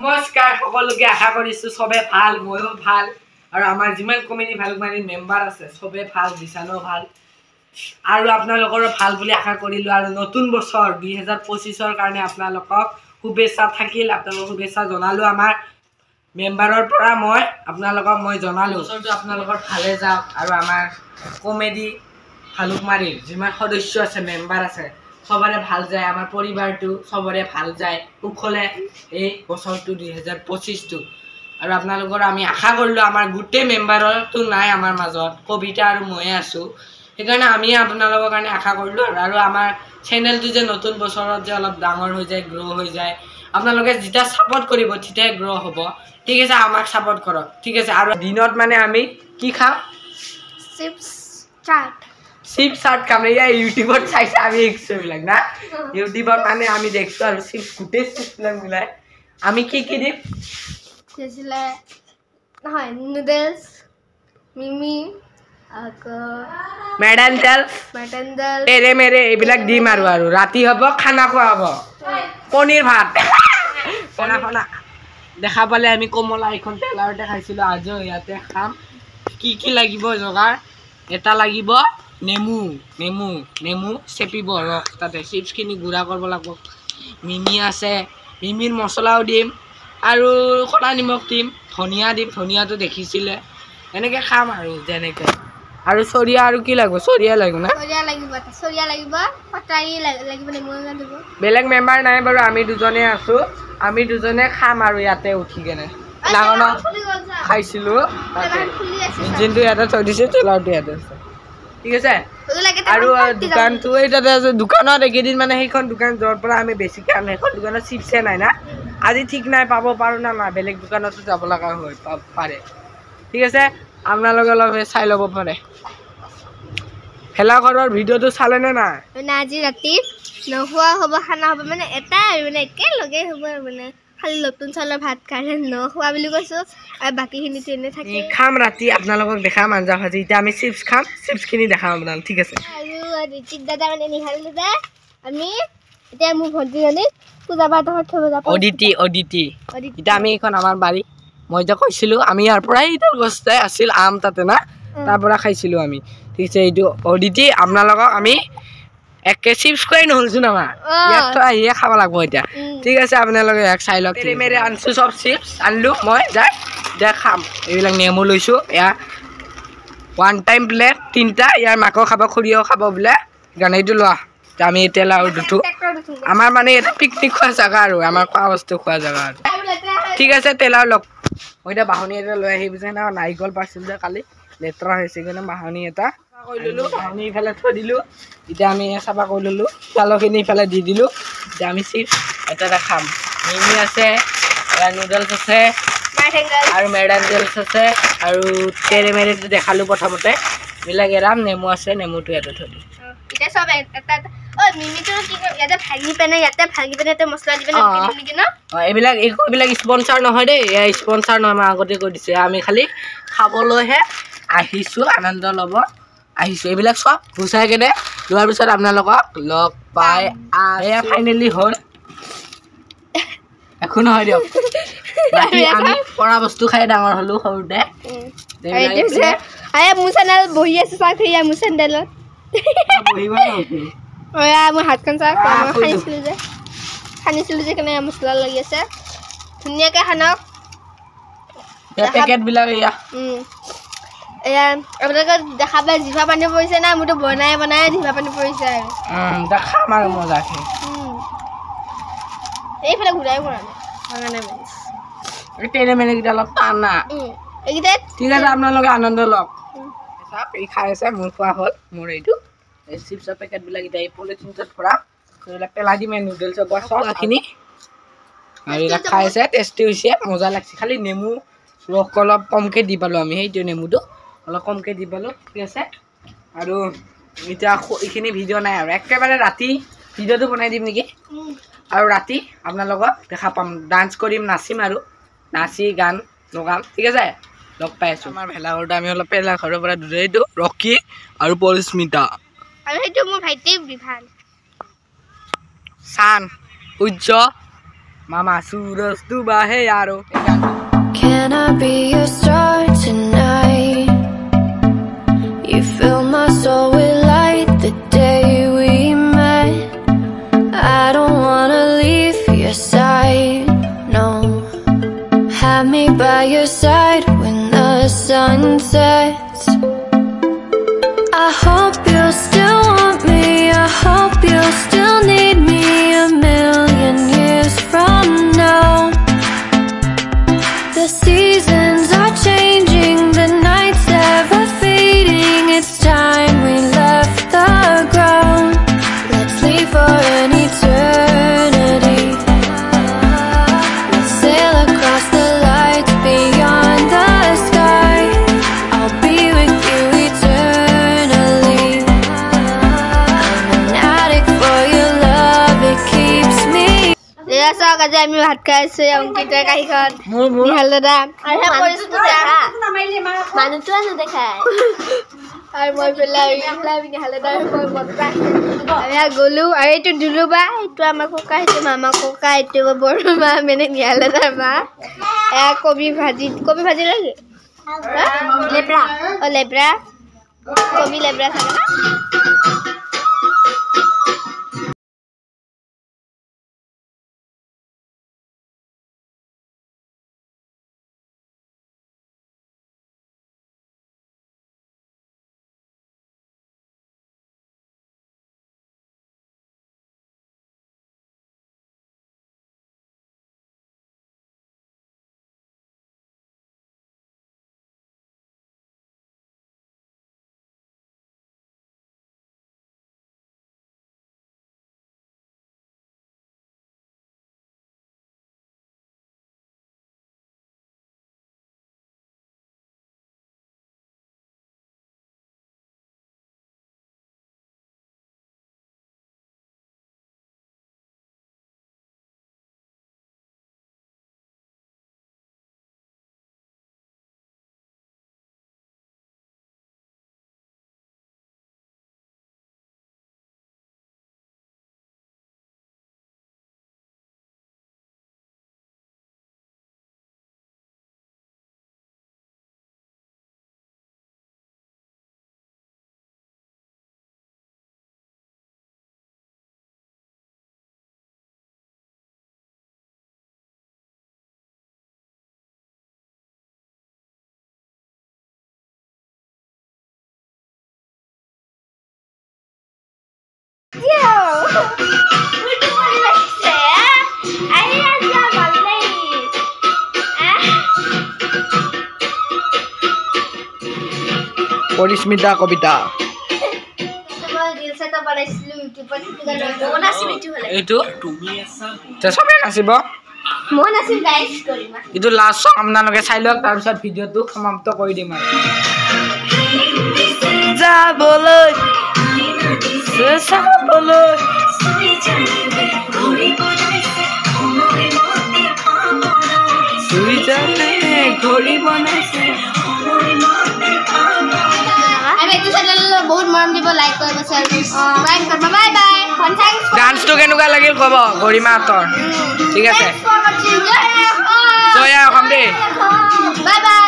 নমস্কাৰ সকলোকে আশা কৰিছো সবে ভাল ময়ো ভাল আৰু আমাৰ যিমান কমিটি ভালুকমাৰী মেম্বাৰ আছে সবে ভাল বিছানো ভাল আৰু আপোনালোকৰ ভাল বুলি আশা কৰিলো আৰু নতুন বছৰ 2025 ৰ কাৰণে আপোনালোকক শুভেচ্ছা থাকিল আপোনালোকক শুভেচ্ছা জনালো আমাৰ মেম্বাৰৰ পৰা মই আপোনালোকক মই জনালো বছৰটো আপোনালোকৰ ভালে যাওক আৰু আমাৰ কমেডি ভালুকমাৰীৰ যিমান সদস্য আছে মেম্বাৰ আছে সবৰে ভাল যায় আমাৰ পৰিবাৰটো সবৰে ভাল যায় উখলে এই বছৰটো 2025 টো আৰু আপোনালোকৰ আমি আশা কৰিলো আমাৰ গুটে মেম্বাৰটো নাই আমাৰ মাজত কবিতা আৰু মই আছো সেইকাৰণে আমি আপোনালোকৰ কাৰণে আশা কৰিলো আৰু আমাৰ চেনেলটো যে নতুন বছৰত যে অলপ ডাঙৰ হৈ যায় গ্ৰো হৈ যায় আপোনালোকে যেটা সাপোৰ্ট কৰিব তেতিয়াই গ্ৰো হ'ব ঠিক আছে আমাক সাপোৰ্ট কৰক ঠিক আছে আৰু দিনত মানে আমি কি খাম চিপস চাট কামে ইউটিউবত চাইছে আমি এক্সো বিলাক না ইউটিউবত মানে আমি দেখছো আৰু চিপস গুটে চিপস মিলাই আমি কি কি দিম যেছিলে নহয় নুডলস মিমি মেডেন্ডেল তেৰে মেৰে এইবিলাক দিম আৰু ৰাতি হ'ব খানা খোৱা হ'ব পনীৰ ভাত খানা দেখা পালে আমি কমলা এখন তেলাৰতে খাইছিলো আজি ইয়াতে খাম কি কি লাগিব জগাৰ এটা লাগিব নেমু নেমু নেমু চেপিব ৰস তাতে চিপছখিনি গুড়া কৰিব লাগিব মিমি আছে মিমিৰ মছলাও দিম আৰু খলা নিমখ দিম ধনিয়া দিম ধনিয়াটো দেখিছিলে এনেকৈ খাম আৰু যেনেকৈ আৰু চৰিয়া আৰু কি লাগিব চৰিয়া লাগিব না চৰিয়া লাগিব পটাৰি লাগিব নেমু লাগিব বেলেগ মেম্বাৰ নাই বাৰু আমি দুজনে আছো আমি দুজনে খাম আৰু ইয়াতে উঠি কেনে লাগানো খাইছিলো ইঞ্জিনটো ইয়াতে থৈ দিছে তেলাৰটো ইয়াতে আছে ঠিক আছে আৰু দোকানটো এইটাতে আছে দোকানত একেদিন মানে সেইখন দোকান য'ৰ পৰা আমি বেছিকৈ আনো সেইখন দোকানত চিপছে নাই না আজি ঠিক নাই পাব পাৰো না না বেলেগ দোকানতো যাব লগা হয় পাৰে ঠিক আছে আপোনালোকে অলপ চাই ল'ব পাৰে ভেলাঘৰৰ ভিডিঅ'টো চালে নে নাই মানে আজি ৰাতি নহোৱা হ'ব খানা হ'ব মানে এটা মানে একেলগে হ'ব মানে খালি নতুন চাউলৰ ভাত কাৰণে নহোৱা বুলি কৈছো আৰু বাকীখিনি তেনে থাকে খাম ৰাতি আপোনালোকক দেখাম আঞ্জা ভাজি এতিয়া আমি চিপছ খাম চিপছখিনি দেখাম আপোনালোক ঠিক আছে আৰু ঋতিক দাদা মানে নিহাৰিলো যে আমি এতিয়া মোৰ ভণ্টিজনী পূজা পাঠত থব যাব অদিতি এতিয়া আমি এইখন আমাৰ বাৰী মই যে কৈছিলো আমি ইয়াৰ পৰাই ইটাৰ গছতে আছিল আম তাতে না তাৰ পৰা খাইছিলো আমি ঠিক আছে এইটো অদিতি আপোনালোকক আমি একে চিপছ খুৱাই নহলচোন আমাৰ ইয়াত তো আহিয়ে খাব লাগিব এতিয়া ঠিক আছে আপোনালোকে এক চাই লওক মেৰে আনছো চব চিপছ আনলো মই যাই এতিয়া খাম এইবিলাক নেমু লৈছো এয়া ওৱান টাইম প্লেট তিনিটা ইয়াৰ মাকো খাব খুৰীও খাব বোলে গানটো লোৱা আমি তেলা আৰু দুঠো আমাৰ মানে এটা পিকনিক খোৱা জায়গা আৰু আমাৰ খোৱা বস্তু খোৱা জায়গা আৰু ঠিক আছে তেলাও লগ মই এতিয়া বাহনী এটা লৈ আহিব যে না নাৰিকল পাইছিল যে কালি লেতেৰা হৈছে কাৰণে বাহনী এটা কৰি ল'লো বাহনী ইফালে থৈ দিলো এতিয়া আমি চাফা কৰি ল'লো চালখিনি ইফালে দি দিলো এতিয়া আমি চিপছ এটা খাম মিমি আছে নুডলছ আছে আৰু মেডেন্ডেলছ আছে আৰু তেৰে মেৰেটো দেখালো প্ৰথমতে এইবিলাক এৰাম নেমু আছে নেমুটো ইয়াতে থৈ দিম এতিয়া সব এটা মিমিটো কি ইয়াতে ভাগি পেনে এটা মছলা দি পেনে নেকি ন এইবিলাক স্পন্সৰ নহয় দেই এয়া স্পন্সৰ নহয় মই আগতে কৈ দিছে আমি খালি খাবলৈহে আহিছো আনন্দ ল'ব আহিছো এইবিলাক সব গুচাই কেনে লোৱাৰ পিছত আপোনালোকক লগ পাই এয়া ফাইনেলি হ'ল একো নহয় দিয়ক আমি পৰা বস্তু খাই ডাঙৰ হলো সৰুতে মোৰ চেনেল বহি আছে চাওক সেয়া মোৰ চেনেলত মোৰ হাতখন চাওক খানিছিলো যে কেনে মছলা লাগি আছে ধুনীয়াকৈ খানক পেকেট বিলাক এয়া আপোনালোকে দেখা পাই জিভা পানী পৰিছে না মোৰতো বনাই জিভা পানী পৰিছে আৰু খাম আৰু মজাকে এইফালে ঘূৰাই কৰা নাই তেৰে মেৰেকেইটা অলপ টান না এইকেইটা ঠিক আছে আপোনালোকে আনন্দ লওক এই খাই আছে মোৰ খোৱা হ'ল মোৰ এইটো চিপছৰ পেকেটবিলাক এতিয়া এই পলিথিনটোত ভৰা এইবিলাক পেলাই দিম এই নুডলছৰ বস্তুখিনি আৰু এইবিলাক খাই আছে টেষ্টি হৈছে মজা লাগিছে খালি নেমু ৰস অলপ কমকৈ দি পালোঁ আমি সেইটো নেমুটো অলপ কমকৈ দি পালোঁ ঠিক আছে আৰু এতিয়া এইখিনি ভিডিঅ' নাই আৰু একেবাৰে ৰাতি ভিডিঅ'টো বনাই দিম নেকি আৰু ৰাতি আপোনালোকক দেখা পাম ডান্স কৰিম নাচিম আৰু নাচি গান লগাম ঠিক আছে লগ পাই আছোঁ আমাৰ ভেলাঘৰটো আমি অলপ ভেলাঘৰৰ পৰা দূৰাই দিওঁ ৰকি আৰু পৰিস্মিতা আৰু সেইটো মোৰ ভাইটি বিভান চান সূৰ্য মামা সুরজ দুবাহে আরো Can I be your star tonight? You fill my soul with light the day we met. I don't wanna leave your side, no. Have me by your side when the sun sets. I hope you'll still want me. I hope you'll still need me a million years from now. The seasons are changing, the nights ever fading. It's time we left the ground. Let's leave for an eternity. Let's sail across the lights beyond the sky. I'll be with you eternally. I'm an addict for your love, it keeps me. এয়া চাওক আজি আমি ভাত খাই আছো অংকিতাৰ কাহিখন নিহাল দাদা মানুহটো নেদেখায় আৰু মই পেলাই নিহাল দাদাৰ আমি গ'লো আৰু এইটো দুলু বা এইটো আমাৰ ককা সেইটো মামা ককা এইটো বৰমা মানে নিহাল দাদাৰ মা এয়া কবি ভাজি লাগে লেব্ৰা লেব্ৰা কবি লেব্ৰা থাকে না পৰিস্মিতা কবিতা এইটো চবে নাচিব এইটো লাষ্ট চং আপোনালোকে চাই লওক তাৰপিছত ভিডিঅ'টো সমাপ্ত কৰি দিম আৰু যাবলৈ চাবলৈ ঘড়ী বনাইছে বহুত মৰম দিব লাইক কৰিব বাই বাই ডান্সটো কেনেকুৱা লাগিল ক'ব গৰিমাহঁতৰ ঠিক আছে জয়া অসম দেই বাই বাই